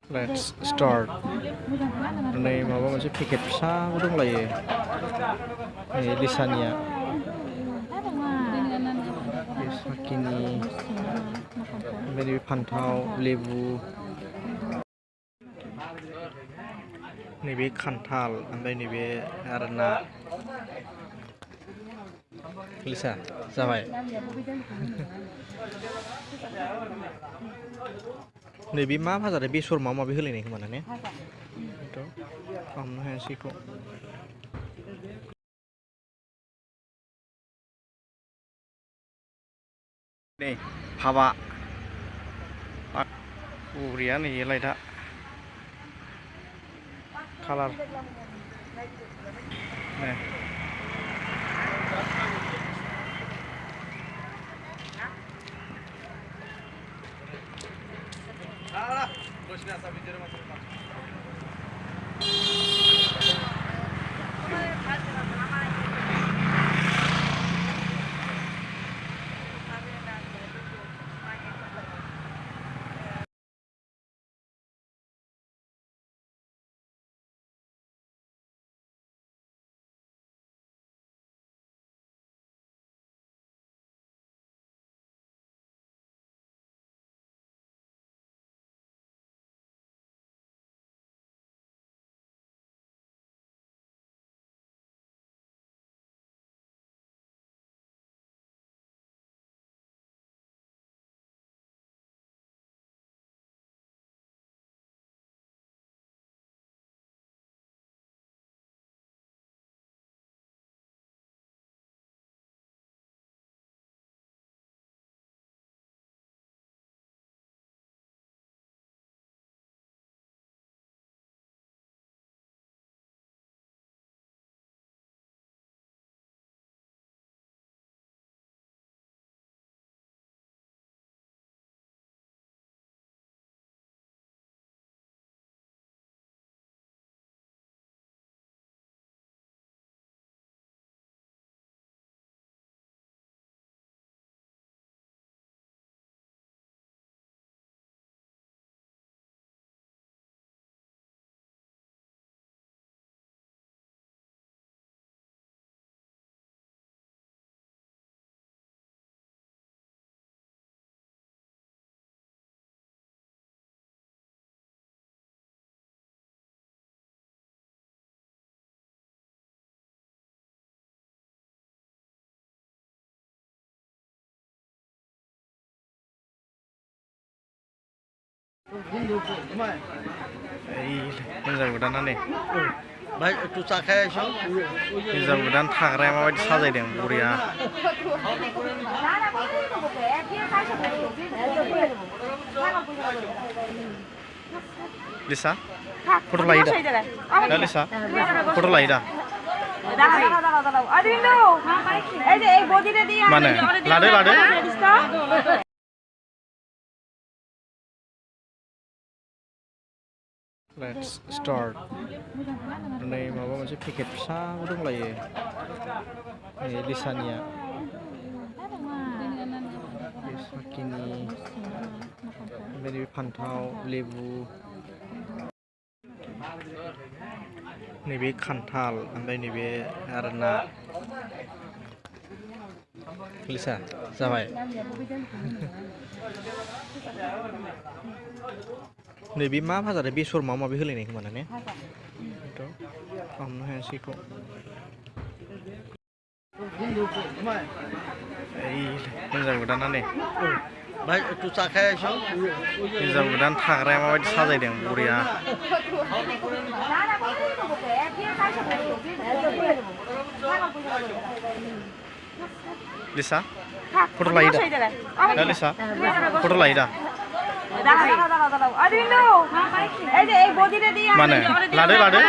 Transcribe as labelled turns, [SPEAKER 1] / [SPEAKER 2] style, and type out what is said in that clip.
[SPEAKER 1] Let's start. Này माबा मोनसे packet फिसाबो दंलायो लिसानिया साखिनि ओमफ्राय फान्थाव लेबु नैबे खान्थाल ओमफ्राय नैबे आरो ना लिसा जाबाय नैबे मा भाजा बेसर माबा माबि होलायनाय खोमा ना ने खालामनो हायासै बेखौ नै हाबा बरिया नै लाइटआ कालार हिन्जाव गोदाना नै हिन्जाव गोदान थाग्राया माबायदि साजायदों बरिया लिसा फट' लायो दा लिसा फट' लायो दा मानो लादो Let's start. Này माबा मोनसे पेकेट फिसाबो दंलायो लिसानिया साखिनि ओमफ्राय फान्थाव लेबु नैबे खान्थाल ओमफ्राय नैबे आरो ना लिसा जाबाय नैबे मा भाजा बेसर माबा माबि होलायनाय खोमा ना ने खालामनो हायासै बेखौ हिन्जाव गोदाना नै हिन्जाव गोदान थाग्राया माबायदि साजायदों बरिया लिसा फट' लायो दा लिसा फट' लायो दा मानो लादो